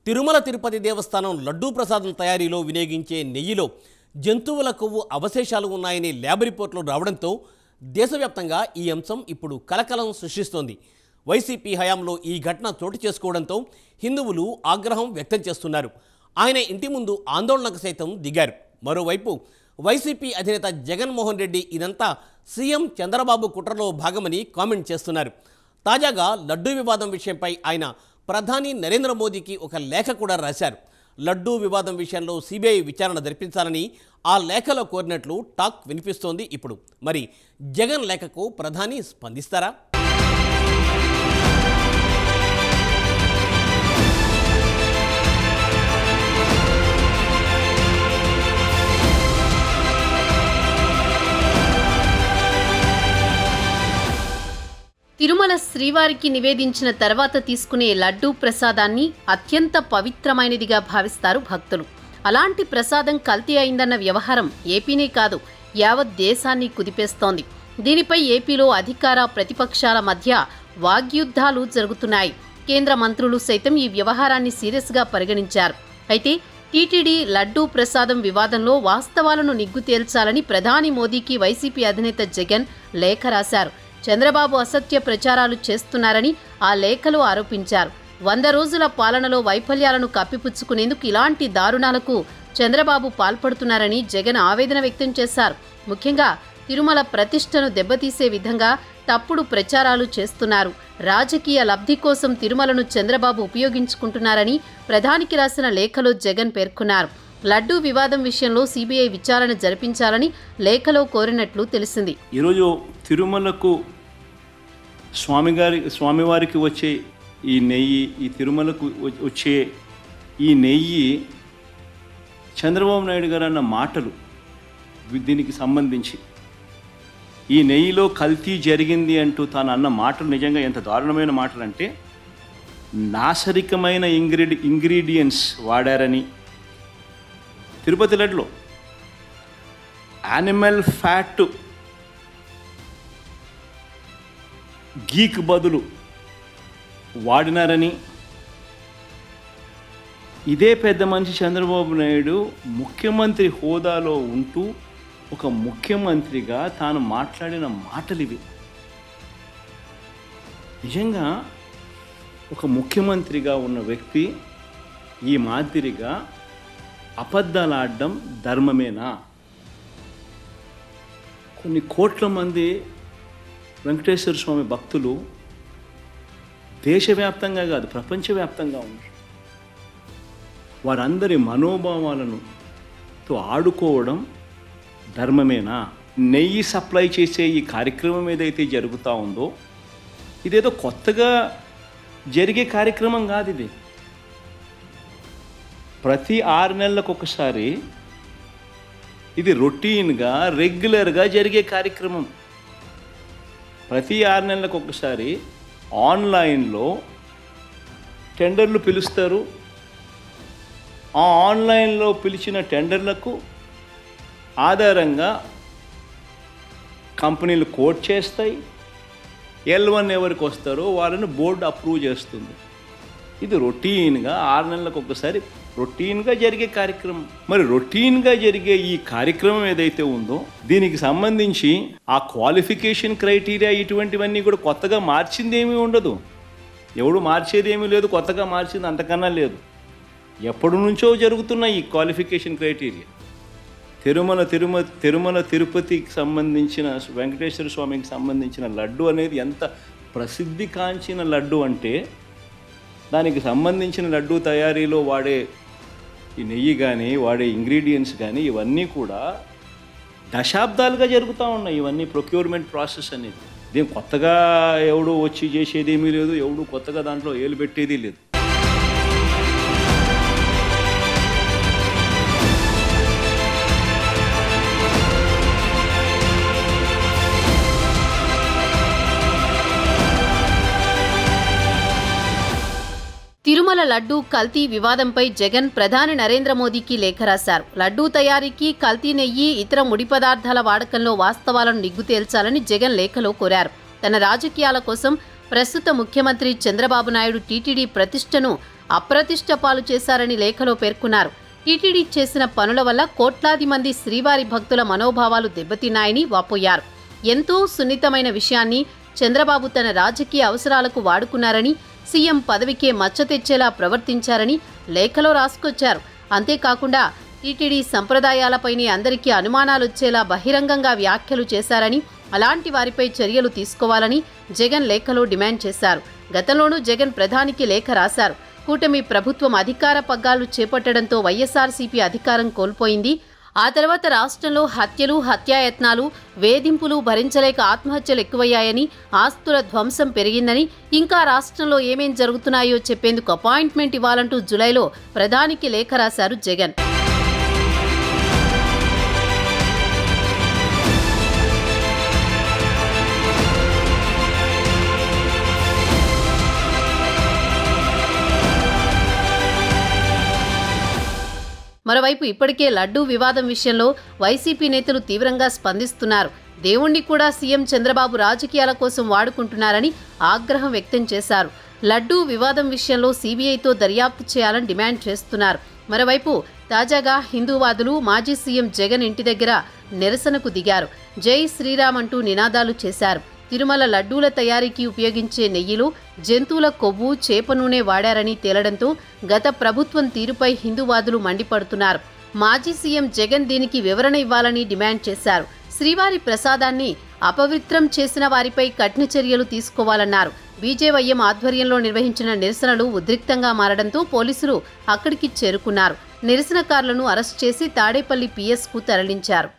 తిరుమల తిరుపతి దేవస్థానం లడ్డూ ప్రసాదం తయారీలో వినియోగించే నెయ్యిలో జంతువుల కొవ్వు అవశేషాలు ఉన్నాయని ల్యాబ్ రిపోర్టులు రావడంతో దేశవ్యాప్తంగా ఈ అంశం ఇప్పుడు కలకలం సృష్టిస్తోంది. వైసీపీ హయాంలో ఈ ఘటన చోటు చేసుకోవడంతో హిందువులు ఆగ్రహం వ్యక్తం చేస్తున్నారు. ఆయన ఇంటి ముందు ఆందోళనకు సైతం దిగారు. మరోవైపు వైసీపీ అధినేత జగన్మోహన్ రెడ్డి ఇదంతా సీఎం చంద్రబాబు కుట్రలో భాగమని కామెంట్ చేస్తున్నారు. తాజాగా లడ్డూ వివాదం విషయంపై ఆయన ప్రధాని నరేంద్ర మోదీకి ఒక లేఖ కూడా రాశారు. లడ్డూ వివాదం విషయంలో సిబిఐ విచారణ జరిపించాలని ఆ లేఖలో కోరినట్లు టాక్ వినిపిస్తోంది. ఇప్పుడు మరి జగన్ లేఖకు ప్రధాని స్పందిస్తారా? తిరుమల శ్రీవారికి నివేదించిన తర్వాత తీసుకునే లడ్డూ ప్రసాదాన్ని అత్యంత పవిత్రమైనదిగా భావిస్తారు భక్తులు. అలాంటి ప్రసాదం కల్తీ అయిందన్న వ్యవహారం ఏపీనే కాదు, యావత్ దేశాన్ని కుదిపేస్తోంది. దీనిపై ఏపీలో అధికార ప్రతిపక్షాల మధ్య వాగ్యుద్ధాలు జరుగుతున్నాయి. కేంద్ర మంత్రులు సైతం ఈ వ్యవహారాన్ని సీరియస్గా పరిగణించారు. అయితే టీటీడీ లడ్డూ ప్రసాదం వివాదంలో వాస్తవాలను నిగ్గు తేల్చాలని ప్రధాని మోదీకి వైసీపీ అధినేత జగన్ లేఖ రాశారు. చంద్రబాబు అసత్య ప్రచారాలు చేస్తున్నారని ఆ లేఖలో ఆరోపించారు. 100 రోజుల పాలనలో వైఫల్యాలను కప్పిపుచ్చుకునేందుకు ఇలాంటి దారుణాలకు చంద్రబాబు పాల్పడుతున్నారని జగన్ ఆవేదన వ్యక్తం చేశారు. ముఖ్యంగా తిరుమల ప్రతిష్టను దెబ్బతీసే విధంగా తప్పుడు ప్రచారాలు చేస్తున్నారు. రాజకీయ లబ్ధి కోసం తిరుమలను చంద్రబాబు ఉపయోగించుకుంటున్నారని ప్రధానికి రాసిన లేఖలో జగన్ పేర్కొన్నారు. లడ్డూ వివాదం విషయంలో సిబిఐ విచారణ జరిపించాలని లేఖలో కోరినట్లు తెలిసింది. ఈరోజు తిరుమలకు స్వామివారికి వచ్చే ఈ నెయ్యి, ఈ తిరుమలకు వచ్చే ఈ నెయ్యి చంద్రబాబు నాయుడు గారు అన్న మాటలు, దీనికి సంబంధించి ఈ నెయ్యిలో కల్తీ జరిగింది అంటూ తాను అన్న మాటలు నిజంగా ఎంత దారుణమైన మాటలు అంటే, నాసరికమైన ఇంగ్రీడియంట్స్ వాడారని, తిరుపతి లడ్డులో యానిమల్ ఫ్యాట్ గీక్ బదులు వాడినారని, ఇదే పెద్ద మనిషి చంద్రబాబు నాయుడు ముఖ్యమంత్రి హోదాలో ఉంటూ ఒక ముఖ్యమంత్రిగా తాను మాట్లాడిన మాటలు ఇవి. నిజంగా ఒక ముఖ్యమంత్రిగా ఉన్న వ్యక్తి ఈ మాదిరిగా అబద్ధాలు ఆడడం ధర్మమేనా? కొన్ని కోట్ల మంది వెంకటేశ్వర స్వామి భక్తులు దేశవ్యాప్తంగా కాదు ప్రపంచవ్యాప్తంగా ఉన్నారు. వారందరి మనోభావాలను ఆడుకోవడం ధర్మమేనా? నెయ్యి సప్లై చేసే ఈ కార్యక్రమం ఏదైతే జరుగుతూ ఉందో ఇదేదో కొత్తగా జరిగే కార్యక్రమం కాదు. ఇది ప్రతి 6 నెలలకు ఒకసారి ఇది రొటీన్గా రెగ్యులర్గా జరిగే కార్యక్రమం. ప్రతి 6 నెలలకు ఒకసారి ఆన్లైన్లో టెండర్లు పిలుస్తారు. ఆ ఆన్లైన్లో పిలిచిన టెండర్లకు ఆధారంగా కంపెనీలు కోట్ చేస్తాయి. L1 ఎవరికి వస్తారో వాళ్ళని బోర్డు అప్రూవ్ చేస్తుంది. ఇది రొటీన్గా 6 నెలలకు ఒకసారి రొటీన్గా జరిగే కార్యక్రమం. మరి రొటీన్గా జరిగే ఈ కార్యక్రమం ఏదైతే ఉందో దీనికి సంబంధించి ఆ క్వాలిఫికేషన్ క్రైటీరియా ఇటువంటివన్నీ కూడా కొత్తగా మార్చిందేమీ ఉండదు. ఎవడు మార్చేదేమీ లేదు, కొత్తగా మార్చింది అంతకన్నా లేదు. ఎప్పటి నుంచో జరుగుతున్న ఈ క్వాలిఫికేషన్ క్రైటీరియా తిరుమల తిరుపతికి సంబంధించిన వెంకటేశ్వర స్వామికి సంబంధించిన లడ్డు అనేది ఎంత ప్రసిద్ధి కాంచిన లడ్డు అంటే, దానికి సంబంధించిన లడ్డు తయారీలో వాడే ఈ నెయ్యి కానీ వాడే ఇంగ్రీడియంట్స్ కానీ ఇవన్నీ కూడా దశాబ్దాలుగా జరుగుతూ ఉన్నాయి. ఇవన్నీ ప్రొక్యూర్మెంట్ ప్రాసెస్ అనేది. దీని కొత్తగా ఎవడు వచ్చి చేసేదేమీ లేదు, ఎవడు కొత్తగా దాంట్లో ఏలు పెట్టేది లేదు. తిరుమల లడ్డూ కల్తీ వివాదంపై జగన్ ప్రధాని నరేంద్ర మోదీకి లేఖ రాశారు. లడ్డూ తయారీకి కల్తీ నెయ్యి, ఇతర ముడి పదార్థాల వాడకంలో వాస్తవాలను నిగ్గు తేల్చాలని జగన్ లేఖలో కోరారు. తన రాజకీయాల కోసం ప్రస్తుత ముఖ్యమంత్రి చంద్రబాబు నాయుడు టీటీడీ ప్రతిష్టను అప్రతిష్ట పాలు చేశారని లేఖలో పేర్కొన్నారు. టీటీడీ చేసిన పనుల వల్ల కోట్లాది మంది శ్రీవారి భక్తుల మనోభావాలు దెబ్బతిన్నాయని వాపోయారు. ఎంతో సున్నితమైన విషయాన్ని చంద్రబాబు తన రాజకీయ అవసరాలకు వాడుకున్నారని, సీఎం పదవికే మచ్చ తెచ్చేలా ప్రవర్తించారని లేఖలో రాసుకొచ్చారు. అంతేకాకుండా టీటీడీ సంప్రదాయాలపైనే అందరికీ అనుమానాలొచ్చేలా బహిరంగంగా వ్యాఖ్యలు చేశారని, అలాంటి వారిపై చర్యలు తీసుకోవాలని జగన్ లేఖలో డిమాండ్ చేశారు. గతంలోనూ జగన్ ప్రధానికి లేఖ రాశారు. కూటమి ప్రభుత్వం అధికార పగ్గాలు చేపట్టడంతో వైఎస్ఆర్సీపీ అధికారం కోల్పోయింది. ఆ తర్వాత రాష్ట్రంలో హత్యలు, హత్యాయత్నాలు, వేధింపులు భరించలేక ఆత్మహత్యలు ఎక్కువయ్యాయని, ఆస్తుల ధ్వంసం పెరిగిందని, ఇంకా రాష్ట్రంలో ఏమేం జరుగుతున్నాయో చెప్పేందుకు అపాయింట్మెంట్ ఇవ్వాలంటూ జులైలో ప్రధానికి లేఖ రాశారు జగన్. మరోవైపు ఇప్పటికే లడ్డూ వివాదం విషయంలో వైసీపీ నేతలు తీవ్రంగా స్పందిస్తున్నారు. దేవుణ్ణి కూడా సీఎం చంద్రబాబు రాజకీయాల కోసం వాడుకుంటున్నారని ఆగ్రహం వ్యక్తం చేశారు. లడ్డూ వివాదం విషయంలో సీబీఐతో దర్యాప్తు చేయాలని డిమాండ్ చేస్తున్నారు. మరోవైపు తాజాగా హిందూవాదులు మాజీ సీఎం జగన్ ఇంటి దగ్గర నిరసనకు దిగారు. జై శ్రీరామ్ అంటూ నినాదాలు చేశారు. తిరుమల లడ్డూల తయారీకి ఉపయోగించే నెయ్యిలో జంతువుల కొవ్వు, చేప నూనె వాడారని తేలడంతో గత ప్రభుత్వం తీరుపై హిందూవాదులు మండిపడుతున్నారు. మాజీ సీఎం జగన్ దీనికి వివరణ ఇవ్వాలని డిమాండ్ చేశారు. శ్రీవారి ప్రసాదాన్ని అపవిత్రం చేసిన వారిపై కఠిన చర్యలు తీసుకోవాలన్నారు. బీజేవైఎం ఆధ్వర్యంలో నిర్వహించిన నిరసనలు ఉద్రిక్తంగా మారడంతో పోలీసులు అక్కడికి చేరుకున్నారు. నిరసనకారులను అరెస్ట్ చేసి తాడేపల్లి పీఎస్కు తరలించారు.